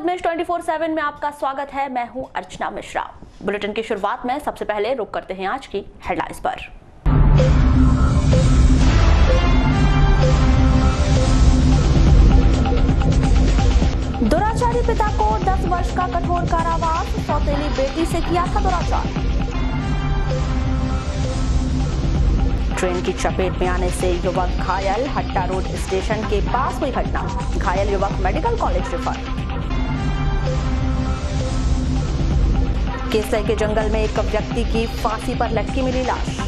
पद्मेश 24/7 में आपका स्वागत है। मैं हूं अर्चना मिश्रा। बुलेटिन की शुरुआत में सबसे पहले रुक करते हैं आज की हेडलाइंस पर। दुराचारी पिता को 10 वर्ष का कठोर कारावास, सौतेली बेटी से किया था दुराचार। ट्रेन की चपेट में आने से युवक घायल, हट्टा रोड स्टेशन के पास हुई घटना। घायल युवक मेडिकल कॉलेज रेफर। केसई के जंगल में एक व्यक्ति की फांसी पर लटकी मिली लाश।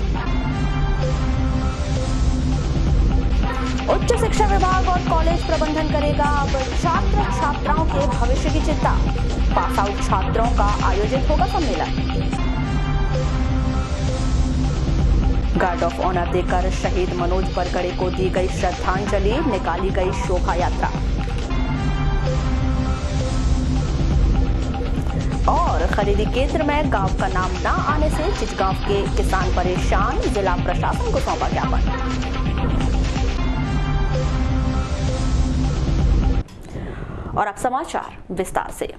उच्च शिक्षा विभाग और कॉलेज प्रबंधन करेगा अब छात्र छात्राओं के भविष्य की चिंता। पास आउट छात्रों का आयोजित होगा सम्मेलन। गार्ड ऑफ ऑनर देकर शहीद मनोज परगड़े को दी गई श्रद्धांजलि, निकाली गई शोभा यात्रा। और खरीदी केंद्र में गांव का नाम न आने से चिचगांव के किसान परेशान, जिला प्रशासन को सौंपा ज्ञापन। और अब समाचार विस्तार से।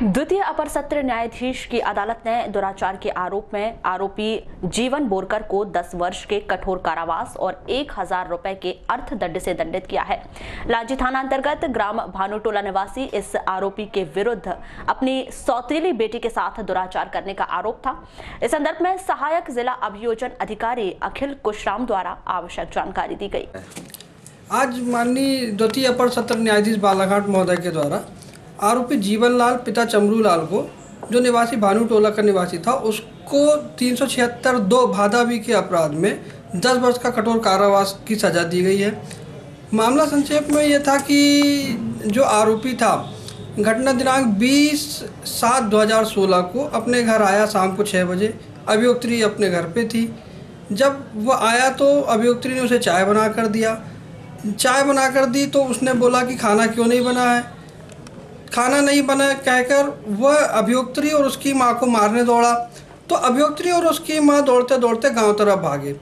द्वितीय अपर सत्र न्यायाधीश की अदालत ने दुराचार के आरोप में आरोपी जीवन बोरकर को 10 वर्ष के कठोर कारावास और 1000 रुपए के अर्थदंड से दंडित किया है। लांजी थाना अंतर्गत ग्राम भानुटोला निवासी इस आरोपी के विरुद्ध अपनी सौतेली बेटी के साथ दुराचार करने का आरोप था। इस संदर्भ में सहायक जिला अभियोजन अधिकारी अखिल कुशराम द्वारा आवश्यक जानकारी दी गई। आज माननीय द्वितीय अपर सत्र न्यायाधीश बालाघाट महोदय के द्वारा आरोपी जीवनलाल पिता चमरूलाल को, जो निवासी भानुटोला का निवासी था, उसको 376(2) भादावी के अपराध में 10 वर्ष का कठोर कारावास की सजा दी गई है। मामला संक्षेप में यह था कि जो आरोपी था, घटना दिनांक 20/7/2016 को अपने घर आया शाम को 6 बजे। अभियोक्त्री अपने घर पे थी। जब वह आया तो अभियोक्त्री ने उसे चाय बना कर दिया। चाय बना कर दी तो उसने बोला कि खाना क्यों नहीं बना है। खाना नहीं बना कहकर वह अभियोक्त्री और उसकी मां को मारने दौड़ा। तो अभियोक्त्री और उसकी मां दौड़ते दौड़ते गांव तरफ भागे।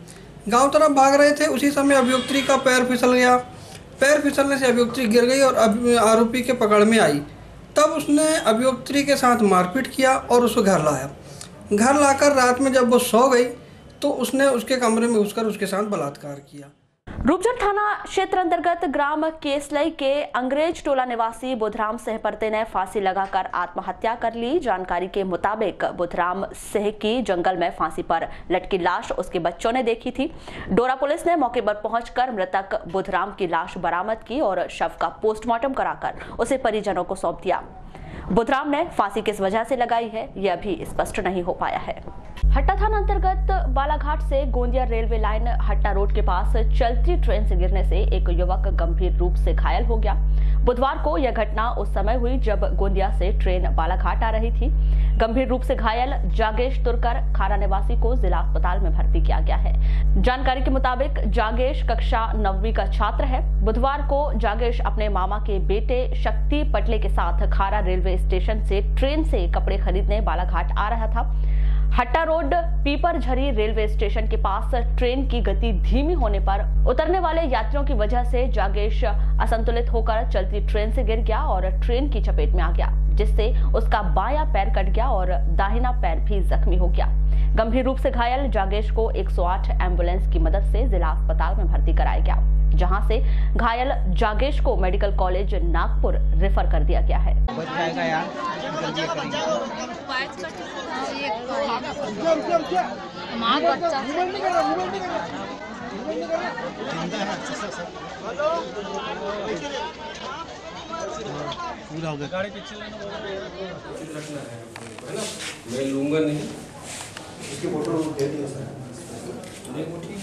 गांव तरफ भाग रहे थे, उसी समय अभियोक्त्री का पैर फिसल गया। पैर फिसलने से अभियोक्त्री गिर गई और आरोपी के पकड़ में आई। तब उसने अभियोक्त्री के साथ मारपीट किया और उसको घर लाया। घर लाकर रात में जब वो सो गई तो उसने उसके कमरे में घुसकर उसके साथ बलात्कार किया। रूपचन थाना क्षेत्र अंतर्गत ग्राम केसलई के अंग्रेज टोला निवासी बुधराम सहपर्ते ने फांसी लगाकर आत्महत्या कर ली। जानकारी के मुताबिक बुधराम सिंह की जंगल में फांसी पर लटकी लाश उसके बच्चों ने देखी थी। डोरा पुलिस ने मौके पर पहुंचकर मृतक बुधराम की लाश बरामद की और शव का पोस्टमार्टम कराकर उसे परिजनों को सौंप दिया। बुधराम ने फांसी किस वजह से लगाई है, यह अभी स्पष्ट नहीं हो पाया है। हट्टा थाना अंतर्गत बालाघाट से गोंदिया रेलवे लाइन हट्टा रोड के पास चलती ट्रेन से गिरने से एक युवक गंभीर रूप से घायल हो गया। बुधवार को यह घटना उस समय हुई जब गोंदिया से ट्रेन बालाघाट आ रही थी। गंभीर रूप से घायल जागेश तुरकर खारा निवासी को जिला अस्पताल में भर्ती किया गया है। जानकारी के मुताबिक जागेश कक्षा 9वीं का छात्र है। बुधवार को जागेश अपने मामा के बेटे शक्ति पटले के साथ खारा रेलवे स्टेशन से ट्रेन से कपड़े खरीदने बालाघाट आ रहा था। हट्टा रोड पीपरझरी रेलवे स्टेशन के पास ट्रेन की गति धीमी होने पर उतरने वाले यात्रियों की वजह से जागेश असंतुलित होकर चलती ट्रेन से गिर गया और ट्रेन की चपेट में आ गया, जिससे उसका बायां पैर कट गया और दाहिना पैर भी जख्मी हो गया। गंभीर रूप से घायल जागेश को 108 एम्बुलेंस की मदद से जिला अस्पताल में भर्ती कराया गया, जहां से घायल जागेश को मेडिकल कॉलेज नागपुर रेफर कर दिया गया है। पूरा हो गया। गाड़ी पीछे मैं लूंगा नहीं, इसकी फोटो दे दिया सर। वो ठीक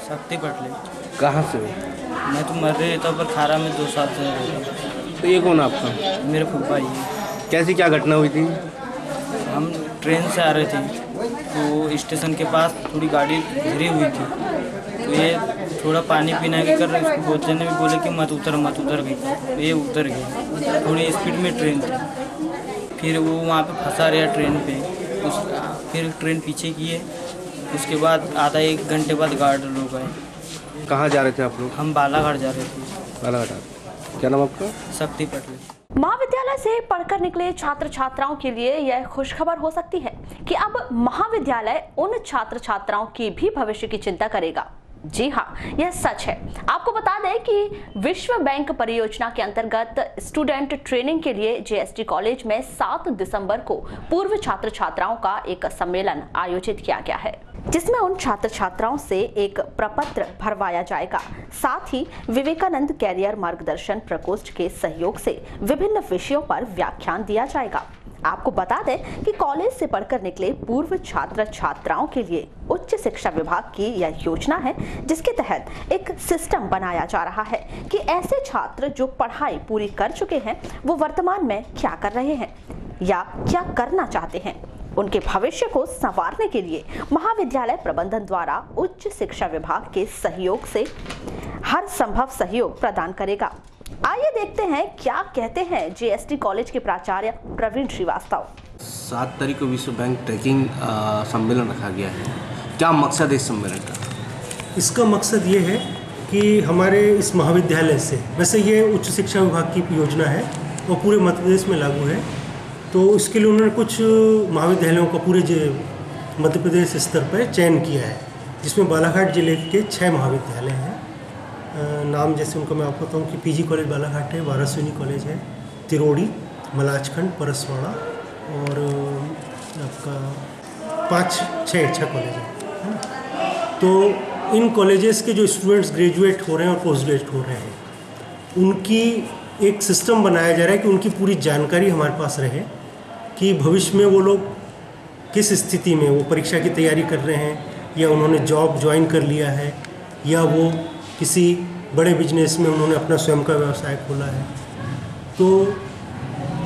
शक्ति पटले। कहाँ से हो? मैं तो मर रही था, पर खारा में 2 साल से रह रहा। तो ये कौन आपका? मेरे फूफा जी। कैसी क्या घटना हुई थी? हम ट्रेन से आ रहे थे तो स्टेशन के पास थोड़ी गाड़ी घिरी हुई थी, तो ये थोड़ा पानी पीना के कर रहे, उसको बोलते ने भी बोले कि मत उतर गई, ये उतर गई। थोड़ी स्पीड में ट्रेन थी, फिर वो वहाँ पे फंसा रहा ट्रेन पे। फिर ट्रेन पीछे की है, उसके बाद आधा 1 घंटे बाद गार्ड लोग आए। कहाँ जा रहे थे आप लोग? हम बालाघाट जा रहे थे। बालाघाट। क्या नाम आपका? शक्ति पटले। महाविद्यालय से पढ़कर निकले छात्र छात्राओं के लिए यह खुशखबर हो सकती है कि अब महाविद्यालय उन छात्र छात्राओं की भी भविष्य की चिंता करेगा। जी हाँ, यह सच है। आपको बता दें कि विश्व बैंक परियोजना के अंतर्गत स्टूडेंट ट्रेनिंग के लिए जेएसटी कॉलेज में 7 दिसंबर को पूर्व छात्र छात्राओं का एक सम्मेलन आयोजित किया गया है, जिसमें उन छात्र छात्राओं से एक प्रपत्र भरवाया जाएगा। साथ ही विवेकानंद कैरियर मार्गदर्शन प्रकोष्ठ के सहयोग से विभिन्न विषयों पर व्याख्यान दिया जाएगा। आपको बता दें कि कॉलेज से पढ़कर निकले पूर्व छात्र छात्राओं के लिए उच्च शिक्षा विभाग की यह योजना है, जिसके तहत एक सिस्टम बनाया जा रहा है कि ऐसे छात्र जो पढ़ाई पूरी कर चुके हैं वो वर्तमान में क्या कर रहे हैं या क्या करना चाहते हैं, उनके भविष्य को संवारने के लिए महाविद्यालय प्रबंधन द्वारा उच्च शिक्षा विभाग के सहयोग से हर संभव सहयोग प्रदान करेगा। आइए देखते हैं क्या कहते हैं जेएसटी कॉलेज के प्राचार्य प्रवीण श्रीवास्तव। 7 तारीख को विश्व बैंक ट्रैकिंग सम्मेलन रखा गया है। क्या मकसद है इस सम्मेलन का? इसका मकसद ये है कि हमारे इस महाविद्यालय से, वैसे ये उच्च शिक्षा विभाग की योजना है और पूरे मध्य प्रदेश में लागू है, तो इसके लिए उन्होंने कुछ महाविद्यालयों का पूरे मध्य प्रदेश स्तर पर चयन किया है, जिसमें बालाघाट जिले के 6 महाविद्यालय हैं। नाम जैसे उनका मैं आपको बताऊँ कि पीजी कॉलेज बालाघाट है, वारासुनी कॉलेज है, तिरोड़ी, मलाजखंड, परसवाड़ा और आपका 5-6 कॉलेज है। तो इन कॉलेजेस के जो स्टूडेंट्स ग्रेजुएट हो रहे हैं और पोस्ट ग्रेजुएट हो रहे हैं, उनकी एक सिस्टम बनाया जा रहा है कि उनकी पूरी जानकारी हमारे पास रहे कि भविष्य में वो लोग किस स्थिति में वो परीक्षा की तैयारी कर रहे हैं या उन्होंने जॉब ज्वाइन कर लिया है या वो किसी बड़े बिजनेस में उन्होंने अपना स्वयं का व्यवसाय खोला है। तो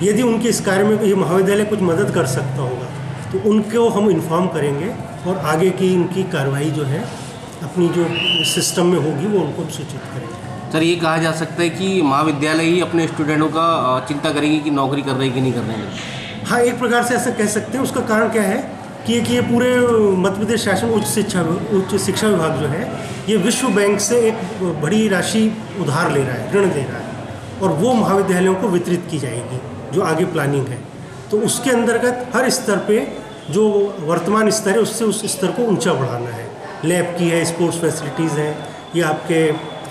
यदि उनके इस कार्य में ये महाविद्यालय कुछ मदद कर सकता होगा तो उनको हम इन्फॉर्म करेंगे और आगे की उनकी कार्रवाई जो है अपनी जो सिस्टम में होगी वो उनको सूचित करेंगे। सर, ये कहा जा सकता है कि महाविद्यालय ही अपने स्टूडेंटों का चिंता करेगी कि नौकरी कर रहे हैं कि नहीं कर रहे हैं? हाँ, एक प्रकार से ऐसा कह सकते हैं। उसका कारण क्या है कि ये पूरे मध्य प्रदेश शासन उच्च शिक्षा विभाग जो है ये विश्व बैंक से एक बड़ी राशि उधार ले रहा है, ऋण दे रहा है और वो महाविद्यालयों को वितरित की जाएगी जो आगे प्लानिंग है। तो उसके अंतर्गत हर स्तर पे जो वर्तमान स्तर है उससे उस स्तर को ऊंचा बढ़ाना है। लैब की है, स्पोर्ट्स फैसिलिटीज़ हैं, या आपके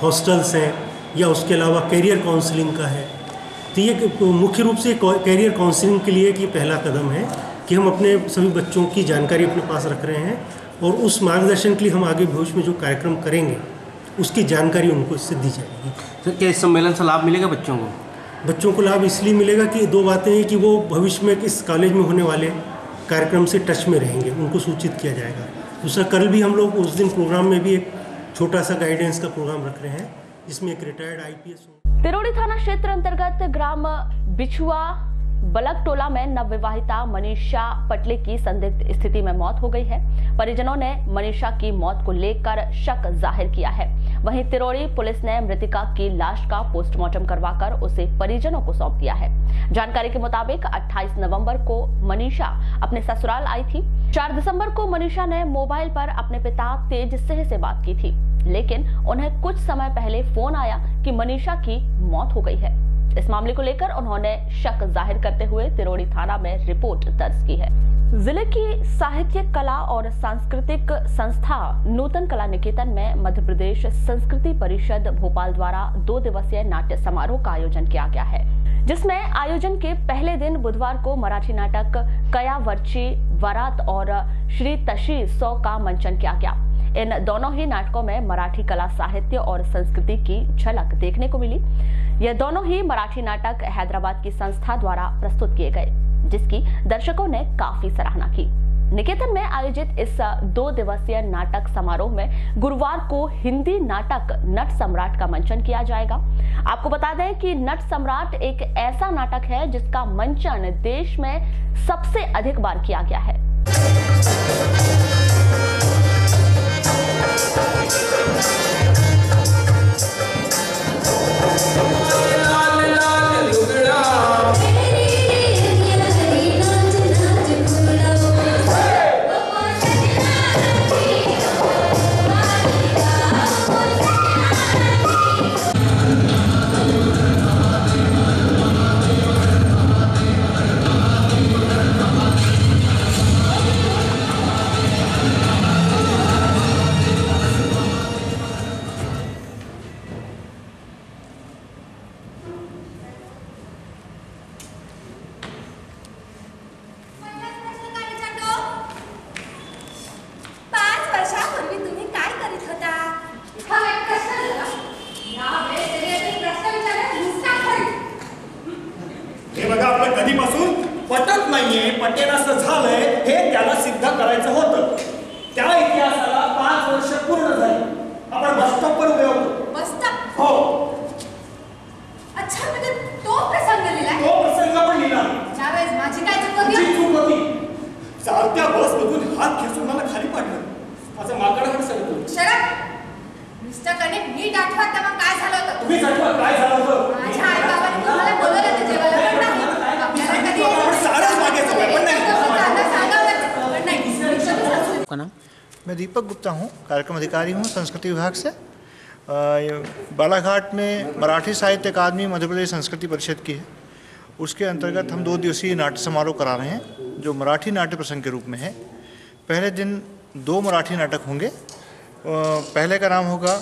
हॉस्टल्स हैं, या उसके अलावा कैरियर काउंसलिंग का है। तो ये मुख्य रूप से कैरियर काउंसलिंग के लिए कि पहला कदम है कि हम अपने सभी बच्चों की जानकारी अपने पास रख रहे हैं और उस मार्गदर्शन के लिए हम आगे भविष्य में जो कार्यक्रम करेंगे उसकी जानकारी उनको इससे दी जाएगी। सर, क्या इस सम्मेलन से लाभ मिलेगा बच्चों को? बच्चों को लाभ इसलिए मिलेगा कि 2 बातें हैं कि वो भविष्य में इस कॉलेज में होने वाले कार्यक्रम से टच में रहेंगे, उनको सूचित किया जाएगा। दूसरा, कल भी हम लोग उस दिन प्रोग्राम में भी एक छोटा सा गाइडेंस का प्रोग्राम रख रहे हैं जिसमें एक रिटायर्ड IPS। तिरोड़ी थाना क्षेत्र अंतर्गत ग्राम बिछुआ बलकटोला में नवविवाहिता मनीषा पटले की संदिग्ध स्थिति में मौत हो गई है। परिजनों ने मनीषा की मौत को लेकर शक जाहिर किया है। वहीं तिरोड़ी पुलिस ने मृतिका की लाश का पोस्टमार्टम करवाकर उसे परिजनों को सौंप दिया है। जानकारी के मुताबिक 28 नवंबर को मनीषा अपने ससुराल आई थी। 4 दिसंबर को मनीषा ने मोबाइल पर अपने पिता तेज सिंह से बात की थी, लेकिन उन्हें कुछ समय पहले फोन आया कि मनीषा की मौत हो गई है। इस मामले को लेकर उन्होंने शक जाहिर करते हुए तिरोड़ी थाना में रिपोर्ट दर्ज की है। जिले की साहित्यिक कला और सांस्कृतिक संस्था नूतन कला निकेतन में मध्य प्रदेश संस्कृति परिषद भोपाल द्वारा 2 दिवसीय नाट्य समारोह का आयोजन किया गया है, जिसमें आयोजन के पहले दिन बुधवार को मराठी नाटक कयावरची वरात और श्री तशी 100 का मंचन किया गया। इन दोनों ही नाटकों में मराठी कला, साहित्य और संस्कृति की झलक देखने को मिली। यह दोनों ही मराठी नाटक हैदराबाद की संस्था द्वारा प्रस्तुत किए गए, जिसकी दर्शकों ने काफी सराहना की। निकेतन में आयोजित इस 2 दिवसीय नाटक समारोह में गुरुवार को हिंदी नाटक नट सम्राट का मंचन किया जाएगा। आपको बता दें कि नट सम्राट एक ऐसा नाटक है जिसका मंचन देश में सबसे अधिक बार किया गया है। कधीपासून पटत नाहीये, पटेनासं झालंय हे त्याला सिद्ध करायचं होतं. त्या इतिहासाला 5 वर्ष पूर्ण झाली. आपण बस स्टॉपवर उभे होतो. Bus stop? हो. अच्छा, म्हणजे तो प्रसंग लिहिलाय? तो प्रसंग पण लिहिला. त्यावेळेस माझी काय चूक होती? तुझी चूक होती. चालत्या बसमधून हात खेचून मला खाली पाडलं. माझं माकडं सरकलं. शरद, मिस्टर कनेक्ट नीट आठवा तेव्हा काय झालं होतं? तुम्हीच आठवा काय झालं होतं. माझ्या आई बाबांनी तुम्हाला बोलवलं ते जेवायला पण नाही. आपल्याला कधी आपण सारंच मागे जाऊया, पण नाही. मैं दीपक गुप्ता हूँ, कार्यक्रम अधिकारी हूँ संस्कृति विभाग से. बालाघाट में मराठी साहित्य अकादमी मध्य प्रदेश संस्कृति परिषद की है. उसके अंतर्गत हम 2 दिवसीय नाट्य समारोह करा रहे हैं जो मराठी नाट्य प्रसंग के रूप में है. पहले दिन 2 मराठी नाटक होंगे. पहले का नाम होगा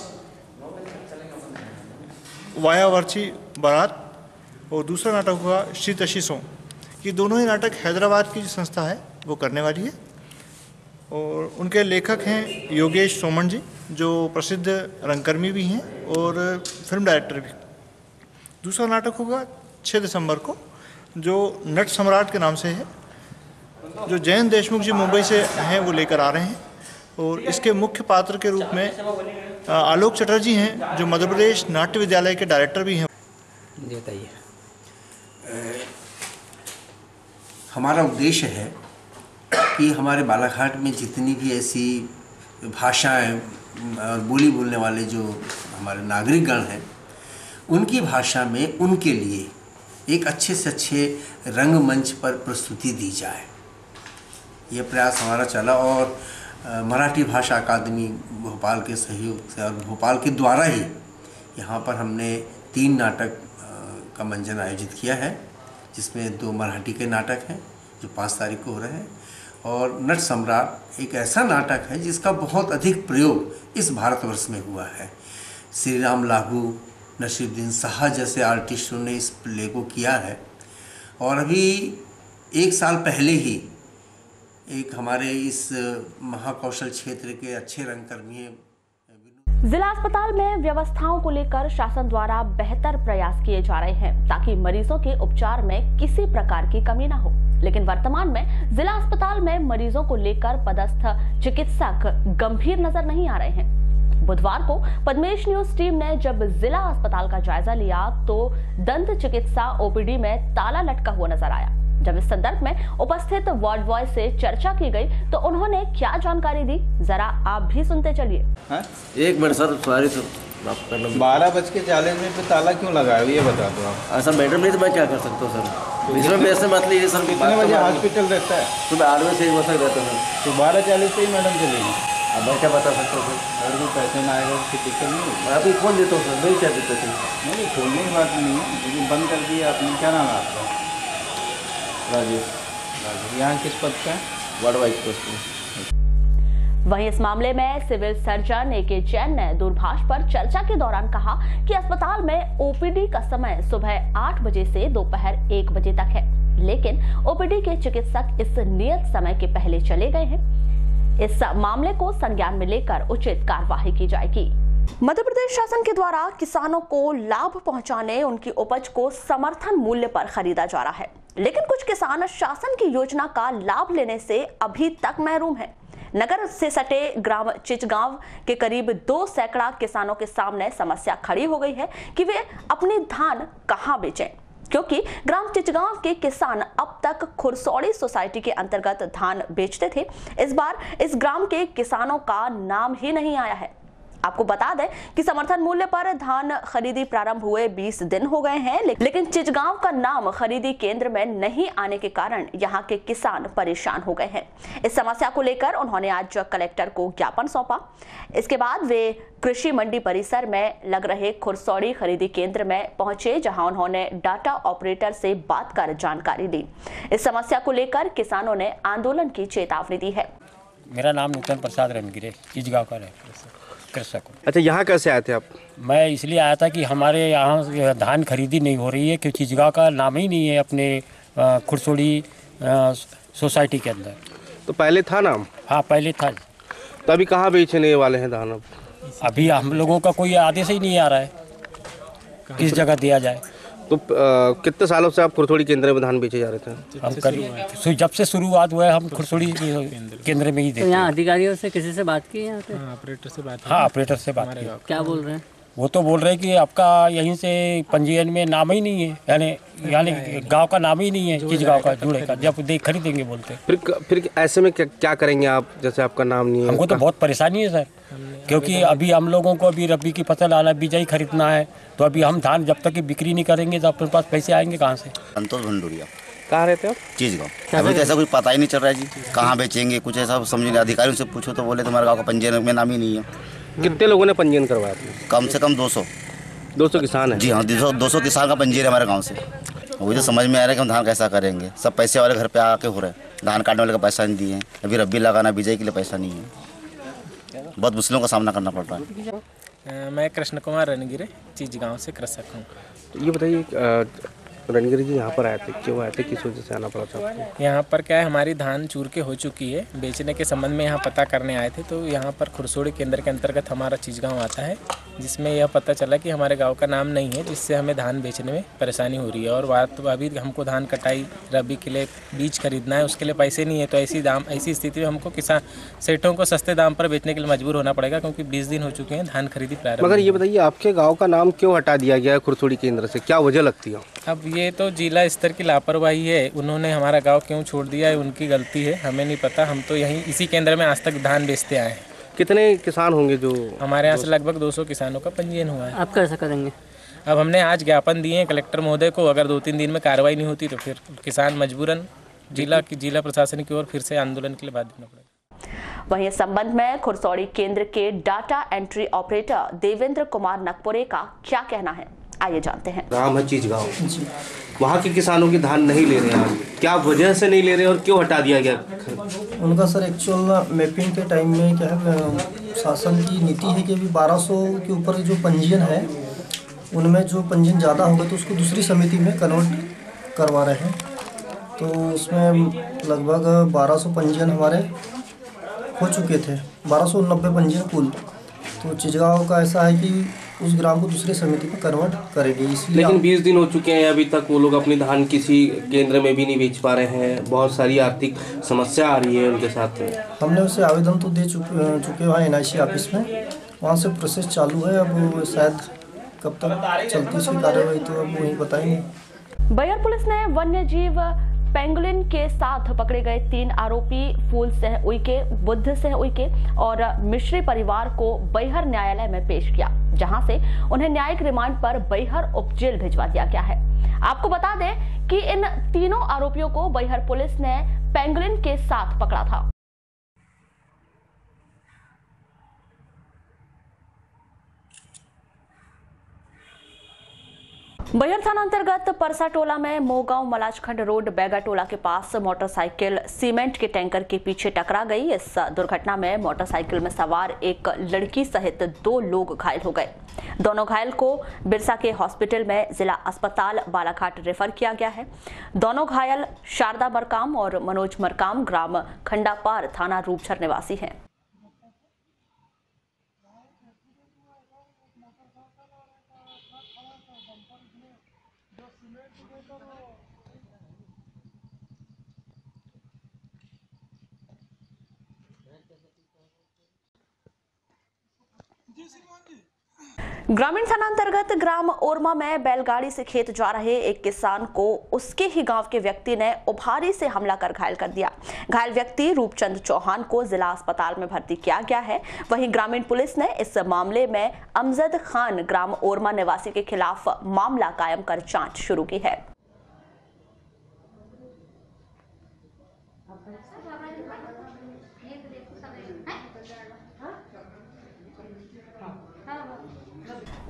वायावरची बारात और दूसरा नाटक होगा श्री तशीसों. ये दोनों ही नाटक हैदराबाद की जो संस्था है वो करने वाली है और उनके लेखक हैं योगेश सोमन जी जो प्रसिद्ध रंगकर्मी भी हैं और फिल्म डायरेक्टर भी. दूसरा नाटक होगा 6 दिसंबर को जो नट सम्राट के नाम से है, जो जयंत देशमुख जी मुंबई से हैं वो लेकर आ रहे हैं. और इसके मुख्य पात्र के रूप में आलोक चटर्जी हैं जो मध्य प्रदेश नाट्य विद्यालय के डायरेक्टर भी हैं. बताइए. हमारा उद्देश्य है कि हमारे बालाघाट में जितनी भी ऐसी भाषाएं और बोली बोलने वाले जो हमारे नागरिकगण हैं उनकी भाषा में उनके लिए एक अच्छे से अच्छे रंगमंच पर प्रस्तुति दी जाए. ये प्रयास हमारा चला और मराठी भाषा अकादमी भोपाल के सहयोग से और भोपाल के द्वारा ही यहाँ पर हमने 3 नाटक का मंचन आयोजित किया है जिसमें 2 मराठी के नाटक हैं जो 5 तारीख को हो रहे हैं और नट सम्राट एक ऐसा नाटक है जिसका बहुत अधिक प्रयोग इस भारतवर्ष में हुआ है. श्री राम लागू, नसीरुद्दीन शाह जैसे आर्टिस्टों ने इस प्ले को किया है और अभी 1 साल पहले ही एक हमारे इस महाकौशल क्षेत्र के अच्छे रंगकर्मी. जिला अस्पताल में व्यवस्थाओं को लेकर शासन द्वारा बेहतर प्रयास किए जा रहे हैं ताकि मरीजों के उपचार में किसी प्रकार की कमी न हो. लेकिन वर्तमान में जिला अस्पताल में मरीजों को लेकर पदस्थ चिकित्सक गंभीर नजर नहीं आ रहे हैं. बुधवार को पद्मेश न्यूज टीम ने जब जिला अस्पताल का जायजा लिया तो दंत चिकित्सा ओपीडी में ताला लटका हुआ नजर आया. जब इस संदर्भ में उपस्थित वार्ड बॉय से चर्चा की गई तो उन्होंने क्या जानकारी दी, जरा आप भी सुनते चलिए. 1 मिनट सर, सॉरी सर, 12:40 पे ताला क्यों लगाया ये बता दो आप. ऐसा मैडम नहीं तो मैं क्या कर सकता हूँ सर. इसमें पैसे मत लीजिए सर. कितने बजे हॉस्पिटल रहता है? सुबह 8 बजे से 1 बजे तक रहता है सर. तो 12:40 पे ही मैडम चलेगी. अब मैं क्या बता सकता हूँ सर. अगर कोई पैसे ना आएगा उसकी दिक्कत नहीं. मैं आपको खोल देता हूँ सर. नहीं क्या दिक्कत है? नहीं, खोलने की बात नहीं है लेकिन बंद कर दिया आपने. क्या नाम है आपका? राजेश. यहाँ किस पद का है? वार्ड वाइज पोस्ट पे. वहीं इस मामले में सिविल सर्जन ए.के. जैन ने दूरभाष पर चर्चा के दौरान कहा कि अस्पताल में ओपीडी का समय सुबह 8 बजे से दोपहर 1 बजे तक है, लेकिन ओपीडी के चिकित्सक इस नियत समय के पहले चले गए हैं. इस मामले को संज्ञान में लेकर उचित कार्यवाही की जाएगी. मध्य प्रदेश शासन के द्वारा किसानों को लाभ पहुंचाने उनकी उपज को समर्थन मूल्य पर खरीदा जा रहा है, लेकिन कुछ किसान शासन की योजना का लाभ लेने से अभी तक महरूम हैं. नगर से सटे ग्राम चिचगांव के करीब 2 सैकड़ा किसानों के सामने समस्या खड़ी हो गई है कि वे अपने धान कहां बेचें, क्योंकि ग्राम चिचगांव के किसान अब तक खुरसौड़ी सोसाइटी के अंतर्गत धान बेचते थे. इस बार इस ग्राम के किसानों का नाम ही नहीं आया है. आपको बता दें कि समर्थन मूल्य पर धान खरीदी प्रारंभ हुए 20 दिन हो गए हैं, लेकिन चिचगांव का नाम खरीदी केंद्र में नहीं आने के कारण यहां के किसान परेशान हो गए हैं. इस समस्या को लेकर उन्होंने आज कलेक्टर को ज्ञापन सौंपा. इसके बाद वे कृषि मंडी परिसर में लग रहे खुरसौड़ी खरीदी केंद्र में पहुंचे, जहां उन्होंने डाटा ऑपरेटर से बात कर जानकारी दी. इस समस्या को लेकर किसानों ने आंदोलन की चेतावनी दी है. मेरा नाम नूतन प्रसाद रणगिरे, चिचगांव का है कृषक. अच्छा, यहाँ कैसे आए थे आप? मैं इसलिए आया था कि हमारे यहाँ धान खरीदी नहीं हो रही है क्योंकि चिचगांव का नाम ही नहीं है अपने खुरसोड़ी सोसाइटी के अंदर. तो पहले था नाम? हाँ, पहले था. तो अभी कहाँ बेचने वाले हैं धान? अभी हम लोगों का कोई आदेश ही नहीं आ रहा है किस जगह दिया जाए. तो कितने सालों से आप खुरथोड़ी केंद्र में धान बेचे जा रहे थे? हम जब से शुरुआत हुआ है हम खुरथोड़ी केंद्र में ही देते हैं। यहाँ अधिकारियों से किसी से बात की? यहाँ पे ऑपरेटर से बात। हाँ, ऑपरेटर से बात की। क्या बोल रहे हैं? वो तो बोल रहे हैं कि आपका यहीं से पंजीयन में नाम ही नहीं है, यानी गांव का नाम ही नहीं है, किस गांव का जुड़े का, जब देख खरीदेंगे बोलते। फिर ऐसे में क्या करेंगे आप, जैसे आपका नाम नहीं है? हमको तो बहुत परेशानी है सर, क्योंकि अभी हम लोगों को अभी रबी की फसल आना बिजाई खरीदना है, तो अभी हम धान जब तक की बिक्री नहीं करेंगे तो अपने पास पैसे आएंगे कहाँ से? संतोष भंडूरिया। कहाँ रहते हो? चीजगांव। अभी तो ऐसा कुछ पता ही नहीं चल रहा है जी, कहाँ बेचेंगे कुछ ऐसा समझ नहीं। अधिकारियों से पूछो तो बोले तुम्हारे गाँव का पंजीयन में नाम ही नहीं है। कितने लोगों ने पंजीयन करवाया? कम से कम 200 किसान है जी। हाँ, 200 किसान का पंजीयन है हमारे गाँव से। वही तो समझ में आ रहा है कि हम धान कैसा करेंगे। सब पैसे वाले घर पे आके हो रहे हैं, धान काटने वाले का पैसा नहीं दिए, अभी रब्बी लगाना बिजाई के लिए पैसा नहीं है। बहुत मुश्किलों का सामना करना पड़ रहा है। मैं कृष्ण कुमार रणगिरे, चीजगांव से कृषक हूँ। तो ये बताइए रणगिरी जी यहाँ पर आए थे, क्यों आए थे, किस वजह से आना पड़ा था? यहाँ पर क्या है, हमारी धान चूर के हो चुकी है, बेचने के संबंध में यहाँ पता करने आए थे। तो यहाँ पर खुरसोड़ी केंद्र के अंतर्गत हमारा चीजगांव आता है, जिसमें यह पता चला कि हमारे गांव का नाम नहीं है, जिससे हमें धान बेचने में परेशानी हो रही है। और बात तो अभी हमको धान कटाई रबी के लिए बीज खरीदना है, उसके लिए पैसे नहीं है। तो ऐसी स्थिति में हमको किसान सेठों को सस्ते दाम पर बेचने के लिए मजबूर होना पड़ेगा, क्योंकि 20 दिन हो चुके हैं धान खरीदी प्रारंभ। मगर ये बताइए आपके गाँव का नाम क्यों हटा दिया गया है खुरथोड़ी केंद्र से, क्या वजह लगती है? अब ये तो जिला स्तर की लापरवाही है, उन्होंने हमारा गांव क्यों छोड़ दिया है उनकी गलती है, हमें नहीं पता। हम तो यहीं इसी केंद्र में आज तक धान बेचते आए हैं। कितने किसान होंगे जो? हमारे यहाँ से लगभग 200 किसानों का पंजीयन हुआ है। आप कैसा करेंगे? अब हमने आज ज्ञापन दिए हैं कलेक्टर महोदय को, अगर 2-3 दिन में कार्रवाई नहीं होती तो फिर किसान मजबूरन जिला प्रशासन की ओर फिर से आंदोलन के लिए बाध्य होना पड़ेगा। वहीं इस संबंध में खुरसौड़ी केंद्र के data entry operator Devendra Kumar Nakpure का क्या कहना है, आइए जानते हैं। राम है चीजगांव, वहाँ के किसानों की धान नहीं ले रहे हैं, क्या वजह से नहीं ले रहे और क्यों हटा दिया गया? उनका सर एक्चुअल मैपिंग के टाइम में क्या है, शासन की नीति है कि अभी 1200 के ऊपर जो पंजीयन है उनमें जो पंजीयन ज़्यादा होगा तो उसको दूसरी समिति में कन्वर्ट करवा रहे हैं। तो उसमें लगभग 1200 पंजीयन हमारे हो चुके थे, 1290 पंजीयन कुल। तो चिजगांव का ऐसा है कि उस ग्राम को दूसरी समिति में कन्वर्ट करेंगे, इसलिए। लेकिन 20 दिन हो चुके हैं, अभी तक वो लोग अपनी धान किसी केंद्र में भी नहीं बेच पा रहे हैं, बहुत सारी आर्थिक समस्या आ रही है उनके साथ में। हमने उसे आवेदन तो दे चुके वहाँ NIC ऑफिस में, वहाँ से प्रोसेस चालू है। अब शायद कब तक चलती उसकी कार्रवाई तो अब वही बताएंगे। बैहर पुलिस ने वन्य जीव पेंगुलिन के साथ पकड़े गए 3 आरोपी फूल सिंह उइके, बुद्ध सिंह उइके और मिश्री परिवार को बैहर न्यायालय में पेश किया, जहां से उन्हें न्यायिक रिमांड पर बैहर उप जेल भिजवा दिया गया है। आपको बता दें कि इन तीनों आरोपियों को बैहर पुलिस ने पेंगुलिन के साथ पकड़ा था। बैहर थाना अंतर्गत परसा टोला में मोगांव मलाजखंड रोड बैगा टोला के पास मोटरसाइकिल सीमेंट के टैंकर के पीछे टकरा गई। इस दुर्घटना में मोटरसाइकिल में सवार एक लड़की सहित 2 लोग घायल हो गए। दोनों घायल को बिरसा के हॉस्पिटल में जिला अस्पताल बालाघाट रेफर किया गया है। दोनों घायल शारदा मरकाम और मनोज मरकाम ग्राम खंडापार थाना रूपसर निवासी हैं। ग्रामीण थाना अंतर्गत ग्राम ओरमा में बैलगाड़ी से खेत जा रहे एक किसान को उसके ही गांव के व्यक्ति ने उभारी से हमला कर घायल कर दिया। घायल व्यक्ति रूपचंद चौहान को जिला अस्पताल में भर्ती किया गया है। वहीं ग्रामीण पुलिस ने इस मामले में अमजद खान ग्राम ओरमा निवासी के खिलाफ मामला कायम कर जांच शुरू की है।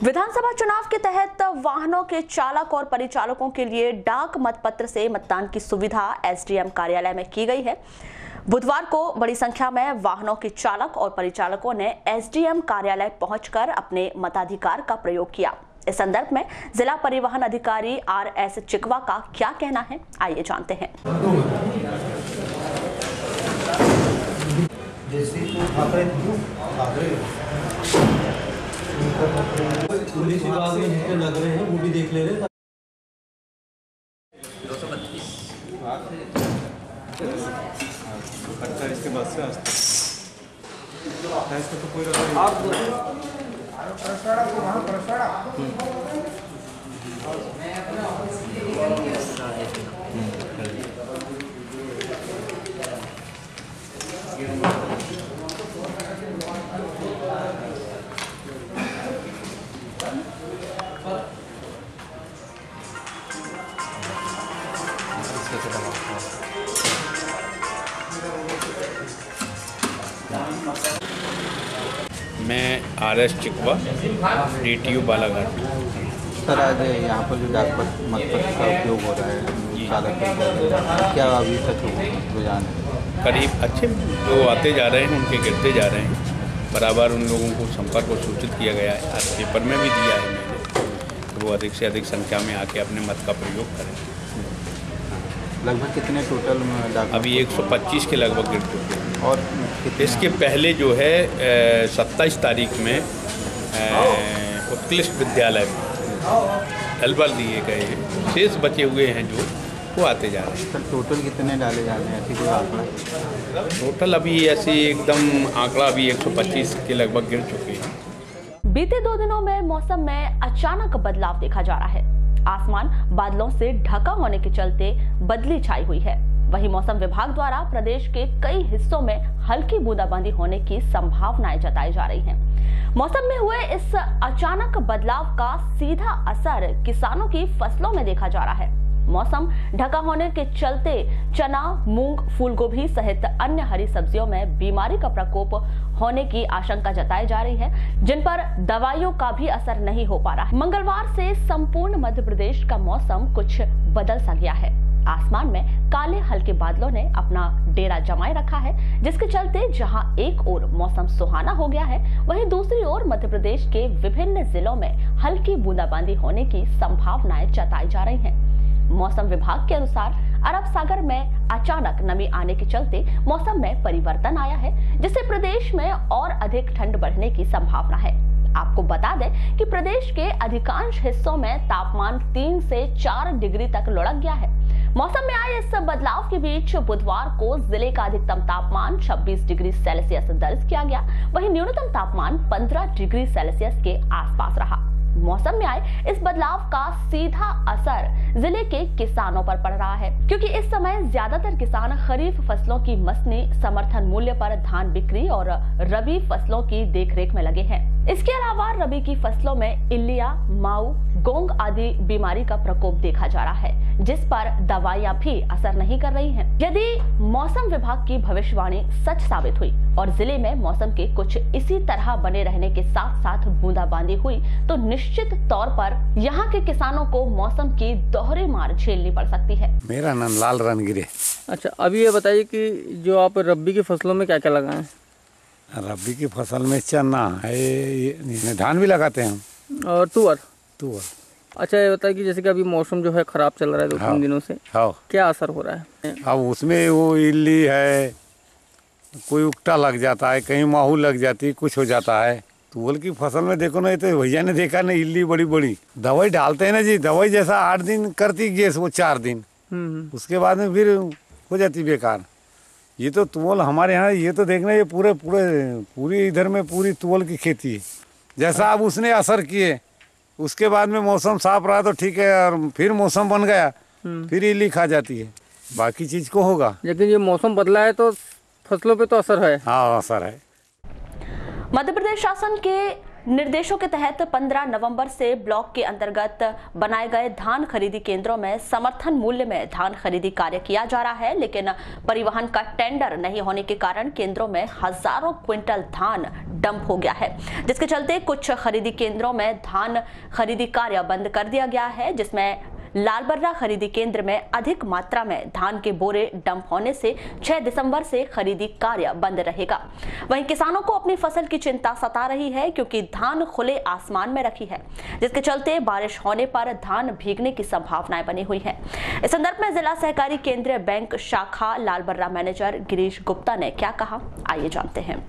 विधानसभा चुनाव के तहत वाहनों के चालक और परिचालकों के लिए डाक मतपत्र से मतदान की सुविधा SDM कार्यालय में की गई है। बुधवार को बड़ी संख्या में वाहनों के चालक और परिचालकों ने SDM कार्यालय पहुंचकर अपने मताधिकार का प्रयोग किया। इस संदर्भ में जिला परिवहन अधिकारी RS चिकवा का क्या कहना है, आइए जानते हैं। पुलिस विभाग में जितने लग रहे हैं वो भी देख ले रहे हैं। 28 के बाद से आज तक 28 में तो कोई रहा मैं RS चिकवा DTU बालाघाट। सर आज यहाँ पर जो डाक मतपत्र का उपयोग हो रहा है क्या अभी तक रुझान है? करीब अच्छे जो आते जा रहे हैं उनके गिरते जा रहे हैं। बराबर उन लोगों को संपर्क और सूचित किया गया है, आज पेपर में भी दिया है मैंने, तो वो अधिक से अधिक संख्या में आके अपने मत का प्रयोग करें। लगभग कितने टोटल डाक? अभी 125 के लगभग गिर चुके हैं। और इसके पहले जो है 27 तारीख में उत्कृष्ट विद्यालय में अलवर दिए गए हैं, शेष बचे हुए हैं जो वो आते जा रहे हैं। सर टोटल कितने डाले जा रहे हैं, ऐसी कोई आंकड़ा? टोटल अभी ऐसे एकदम आंकड़ा अभी 125 के लगभग गिर चुके हैं। बीते 2 दिनों में मौसम में अचानक बदलाव देखा जा रहा है। आसमान बादलों से ढका होने के चलते बदली छाई हुई है। वहीं मौसम विभाग द्वारा प्रदेश के कई हिस्सों में हल्की बूंदाबांदी होने की संभावनाएं जताई जा रही हैं। मौसम में हुए इस अचानक बदलाव का सीधा असर किसानों की फसलों में देखा जा रहा है। मौसम ढका होने के चलते चना, मूंग, फूलगोभी सहित अन्य हरी सब्जियों में बीमारी का प्रकोप होने की आशंका जताई जा रही है, जिन पर दवाइयों का भी असर नहीं हो पा रहा है। मंगलवार से संपूर्ण मध्य प्रदेश का मौसम कुछ बदल सा गया है। आसमान में काले हल्के बादलों ने अपना डेरा जमाए रखा है, जिसके चलते जहां एक ओर मौसम सुहाना हो गया है, वहीं दूसरी ओर मध्य प्रदेश के विभिन्न जिलों में हल्की बूंदाबांदी होने की संभावनाएं जताई जा रही हैं। मौसम विभाग के अनुसार अरब सागर में अचानक नमी आने के चलते मौसम में परिवर्तन आया है, जिससे प्रदेश में और अधिक ठंड बढ़ने की संभावना है। आपको बता दें कि प्रदेश के अधिकांश हिस्सों में तापमान 3 से 4 डिग्री तक लुढ़क गया है। मौसम में आए इस बदलाव के बीच बुधवार को जिले का अधिकतम तापमान 26 डिग्री सेल्सियस दर्ज किया गया, वहीं न्यूनतम तापमान 15 डिग्री सेल्सियस के आसपास रहा। मौसम में आए इस बदलाव का सीधा असर जिले के किसानों पर पड़ रहा है, क्योंकि इस समय ज्यादातर किसान खरीफ फसलों की मसनी समर्थन मूल्य पर धान बिक्री और रबी फसलों की देखरेख में लगे हैं। इसके अलावा रबी की फसलों में इल्लिया, माऊ, गोंग आदि बीमारी का प्रकोप देखा जा रहा है, जिस पर दवाइयां भी असर नहीं कर रही हैं। यदि मौसम विभाग की भविष्यवाणी सच साबित हुई और जिले में मौसम के कुछ इसी तरह बने रहने के साथ साथ बूंदाबांदी हुई, तो निश्चित तौर पर यहाँ के किसानों को मौसम की दोहरी मार झेलनी पड़ सकती है। मेरा नाम लाल रणगिरे। अच्छा, अभी ये बताइए कि जो आप रबी की फसलों में क्या क्या लगाएं? रबी की फसल में चना है, धान भी लगाते हैं हम, और तुअर। तुअर। अच्छा, ये बताइए कि जैसे कि अभी मौसम जो है खराब चल रहा है 2-3 दिनों से, क्या असर हो रहा है? अब उसमें वो इल्ली है, कोई उकटा लग जाता है, कहीं माहू लग जाती है, कुछ हो जाता है। तुअर की फसल में देखो ना, तो भैया ने देखा ना, इल्ली बड़ी बड़ी दवाई डालते हैं ना जी, दवाई जैसा 8 दिन करती गैस, वो 4 दिन, उसके बाद में फिर हो जाती बेकार। ये तो तुअर हमारे यहाँ, ये तो देखना, ये पूरी इधर में पूरी तुअर की खेती है। जैसा अब उसने असर किए, उसके बाद में मौसम साफ रहा तो ठीक है, और फिर मौसम बन गया, फिर इल्ली खा जाती है, बाकी चीज को होगा। लेकिन ये मौसम बदला है तो फसलों पे तो असर है। हाँ, असर है। मध्य प्रदेश शासन के निर्देशों के तहत 15 नवंबर से ब्लॉक के अंतर्गत बनाए गए धान खरीदी केंद्रों में समर्थन मूल्य में धान खरीदी कार्य किया जा रहा है, लेकिन परिवहन का टेंडर नहीं होने के कारण केंद्रों में हजारों क्विंटल धान डंप हो गया है, जिसके चलते कुछ खरीदी केंद्रों में धान खरीदी कार्य बंद कर दिया गया है, जिसमें लालबर्रा खरीदी केंद्र में अधिक मात्रा में धान के बोरे डंप होने से 6 दिसंबर से खरीदी कार्य बंद रहेगा। वहीं किसानों को अपनी फसल की चिंता सता रही है, क्योंकि धान खुले आसमान में रखी है, जिसके चलते बारिश होने पर धान भीगने की संभावनाएं बनी हुई है। इस संदर्भ में जिला सहकारी केंद्रीय बैंक शाखा लालबर्रा मैनेजर गिरीश गुप्ता ने क्या कहा, आइए जानते हैं।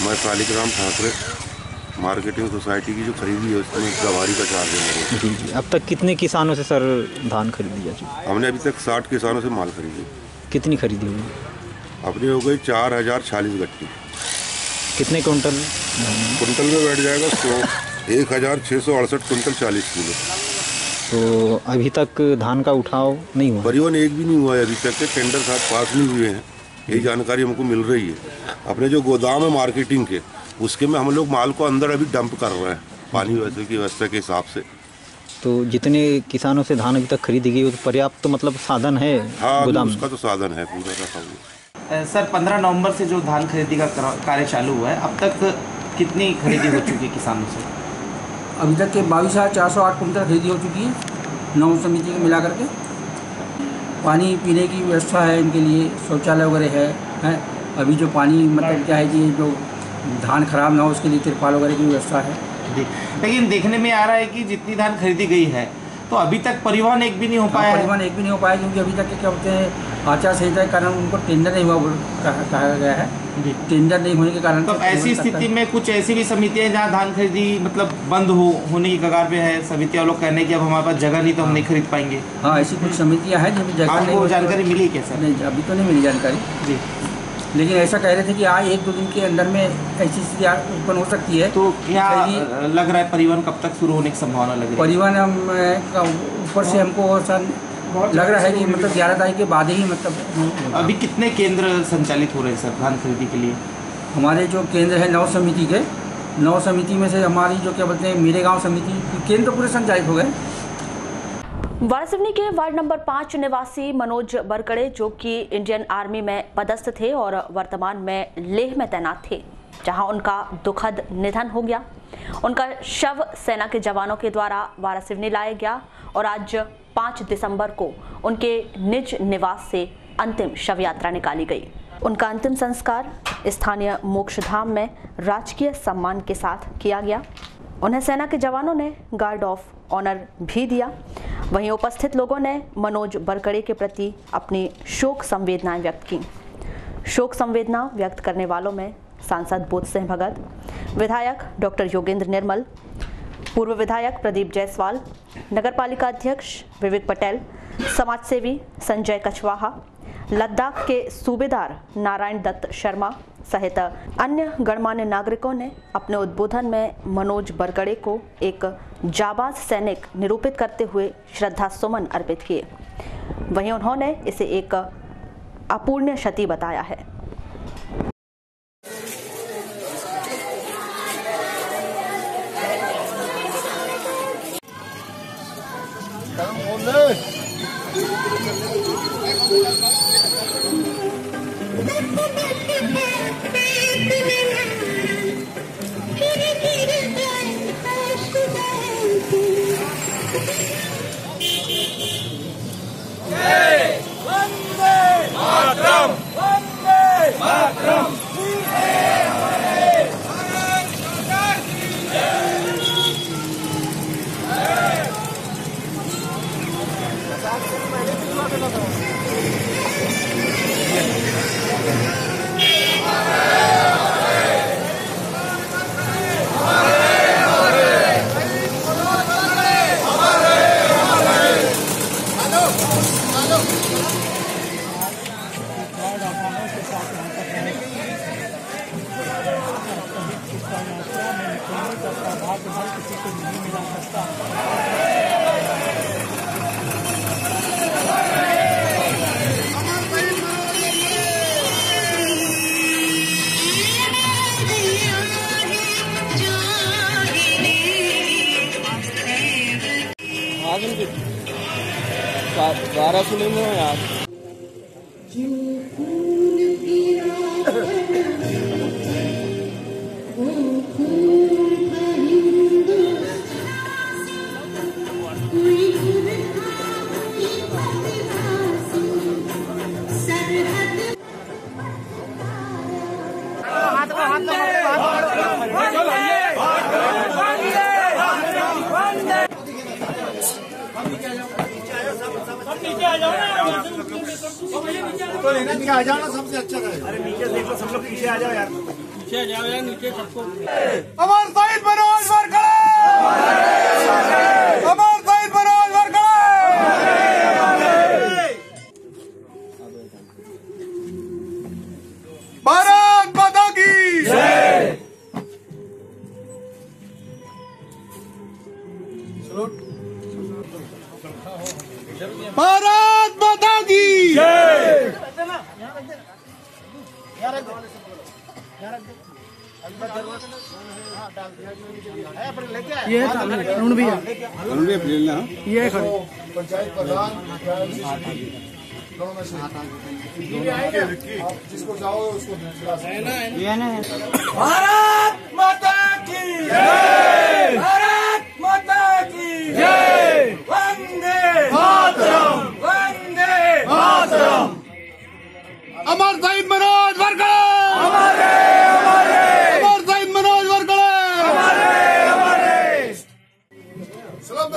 मैं शालिग्राम ठाकरे मार्केटिंग सोसाइटी की जो खरीदी है उसमें गवारी का चार्ज है मेरे। जी जी। अब तक कितने किसानों से सर धान खरीदी जा चुकी? हमने अभी तक 60 किसानों से माल खरीदी। कितनी खरीदी हुई? अपनी हो गई 4046 गट्टी। कितने कुंटल? कुंटल में बैठ जाएगा 1668 कुंटल 40 किलो। तो अभी तक धान का उठाव नहीं हुआ? परिवहन एक भी नहीं हुआ है अभी तक के, टेंडर साथ पास नहीं हुए हैं, यही जानकारी हमको मिल रही है। अपने जो गोदाम है मार्केटिंग के उसके में हम लोग माल को अंदर अभी डंप कर रहे हैं पानी वैसे की व्यवस्था के हिसाब से। तो जितने किसानों से धान अभी तक खरीदी गई वो तो पर्याप्त तो मतलब साधन है? हाँ, गोदाम उसका तो साधन है पूरा का। सर 15 नवंबर से जो धान खरीदी का कार्य चालू हुआ है, अब तक कितनी खरीदी हो चुकी है किसानों से? अभी तक के 22,408 कुंटल खरीदी हो चुकी है 9 समिति को मिला करके। पानी पीने की व्यवस्था है इनके लिए, शौचालय वगैरह है। अभी जो पानी मतलब क्या है कि जो धान खराब ना हो उसके लिए तिरपाल वगैरह की व्यवस्था है। लेकिन देखने में आ रहा है कि जितनी धान खरीदी गई है तो अभी तक परिवहन एक भी नहीं हो पाया। परिवहन एक भी नहीं हो पाया क्योंकि अभी तक क्या बोलते हैं आचार संहिता के कारण उनको टेंडर नहीं हुआ कहा गया है। टेंडर नहीं होने के कारण तो ऐसी स्थिति में कुछ ऐसी भी समितियां जहां धान खरीदी मतलब बंद होने की कगार पे है, समितियां लोग कहने की अब हमारे पास जगह नहीं तो हम नहीं खरीद पाएंगे। हाँ, ऐसी कुछ समितियां हैं जिनमें जगह नहीं। आपको जानकारी मिली क्या सर? नहीं, अभी तो नहीं मिली जानकारी जी, लेकिन ऐसा कह रहे थे कि आज 1-2 दिन के अंदर में ऐसी स्थिति उत्पन्न हो सकती है। तो क्या लग रहा है परिवहन कब तक शुरू होने की संभावना लग रही है? परिवहन ऊपर से हमको सर लग रहा है कि मतलब 11 तारीख के बाद ही मतलब। अभी कितने केंद्र संचालित हो रहे हैं सर धान खरीदी के लिए? हमारे जो केंद्र है 9 समिति के, 9 समिति में से हमारी जो क्या बोलते हैं मेरेगांव समिति केंद्र पूरे संचालित हो गए। वारासिवनी के वार्ड नंबर 5 निवासी मनोज बरकड़े, जो कि इंडियन आर्मी में पदस्थ थे और वर्तमान में लेह में तैनात थे, जहां उनका दुखद निधन हो गया। उनका शव सेना के जवानों के द्वारा वारासिवनी लाया गया और आज 5 दिसंबर को उनके निज निवास से अंतिम शव यात्रा निकाली गई। उनका अंतिम संस्कार स्थानीय मोक्षधाम में राजकीय सम्मान के साथ किया गया। उन्हें सेना के जवानों ने गार्ड ऑफ ऑनर भी दिया। वहीं उपस्थित लोगों ने मनोज बरकड़े के प्रति अपनी शोक संवेदनाएं व्यक्त की। शोक संवेदना व्यक्त करने वालों में सांसद बोध सिंह भगत, विधायक डॉक्टर योगेंद्र निर्मल, पूर्व विधायक प्रदीप जायसवाल, नगरपालिका अध्यक्ष विवेक पटेल, समाजसेवी संजय कछवाहा, लद्दाख के सूबेदार नारायण दत्त शर्मा सहित अन्य गणमान्य नागरिकों ने अपने उद्बोधन में मनोज बरकड़े को एक जाबाज सैनिक निरूपित करते हुए श्रद्धा सुमन अर्पित किए। वहीं उन्होंने इसे एक अपूर्णीय क्षति बताया है। वारासिवनी में हो यार। तो लेना नीचे आ जाओ ना, सबसे अच्छा रहेगा। अरे नीचे देख लो, सब लोग पीछे आ जाओ यार। अमर शहीद मनोज वारखड़े, अमर शहीद मनोज वारखड़े। भारत माता की जय। भारत माता की जय। ये अरुण भैया ये खड़े पंचायत प्रधान जिसको जाओ उसको भारत माता की जय, भारत माता की जय, वंदे मातरम, वंदे मातरम। अमर शहीद मनोज वारखड़े, हमारे हमारे, अमर शहीद मनोज वारखड़े, हमारे हमारे। सलाम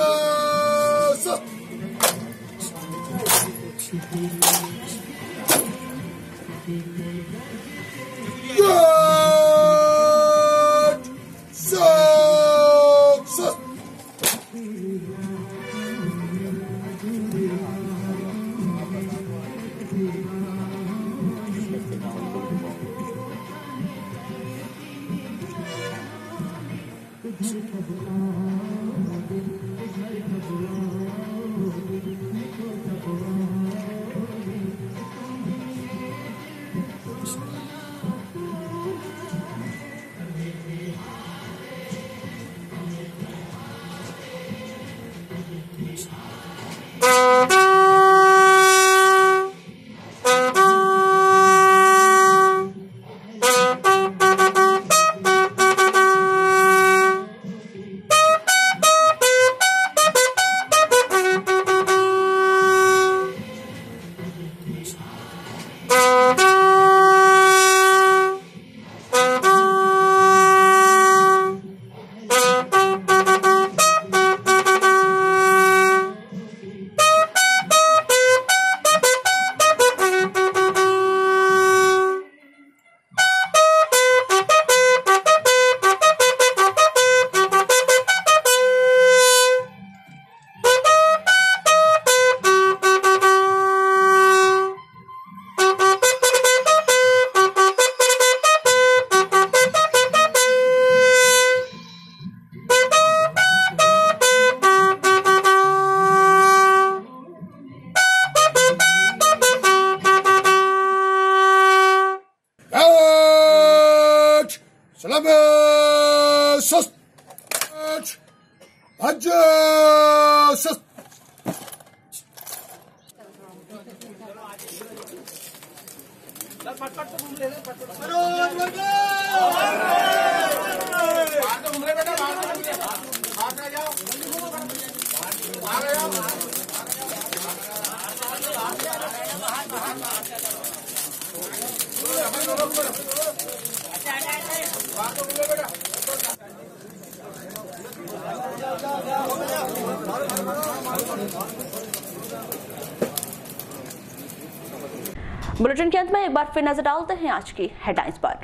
बुलेटिन के अंत में एक बार फिर नजर डालते हैं आज की हेडलाइंस पर।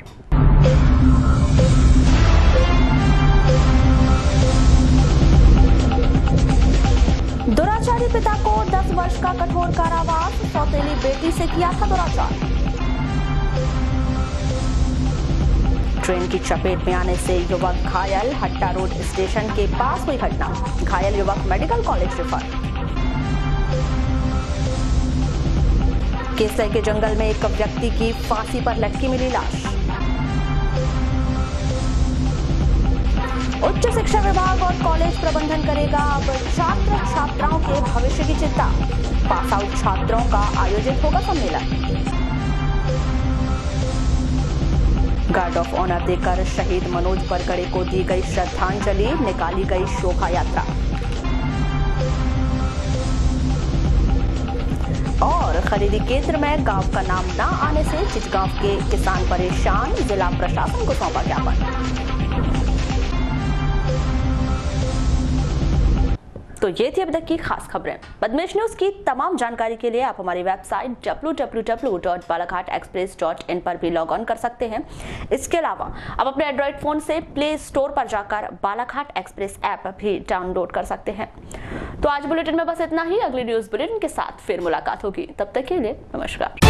दुराचारी पिता को 10 वर्ष का कठोर कारावास, सौतेली बेटी से किया था दुराचार। ट्रेन की चपेट में आने से युवक घायल, हट्टा रोड स्टेशन के पास हुई घटना, घायल युवक मेडिकल कॉलेज रेफर। केसई के जंगल में एक व्यक्ति की फांसी पर लटकी मिली लाश। उच्च शिक्षा विभाग और कॉलेज प्रबंधन करेगा अब छात्र छात्राओं के भविष्य की चिंता, पास आउट छात्रों का आयोजित होगा सम्मेलन। गार्ड ऑफ ऑनर देकर शहीद मनोज वारखड़े को दी गई श्रद्धांजलि, निकाली गई शोभा यात्रा। और खरीदी केंद्र में गांव का नाम न आने से चिचगांव के किसान परेशान, जिला प्रशासन को सौंपा ज्ञापन। तो ये थी अब तक की खास खबरें। बदमेश न्यूज की तमाम जानकारी के लिए आप हमारी वेबसाइट www.balaghatexpress.in पर भी लॉग ऑन कर सकते हैं। इसके अलावा आप अपने एंड्रॉइड फोन से प्ले स्टोर पर जाकर बालाघाट एक्सप्रेस ऐप भी डाउनलोड कर सकते हैं। तो आज बुलेटिन में बस इतना ही। अगली न्यूज बुलेटिन के साथ फिर मुलाकात होगी, तब तक के लिए नमस्कार।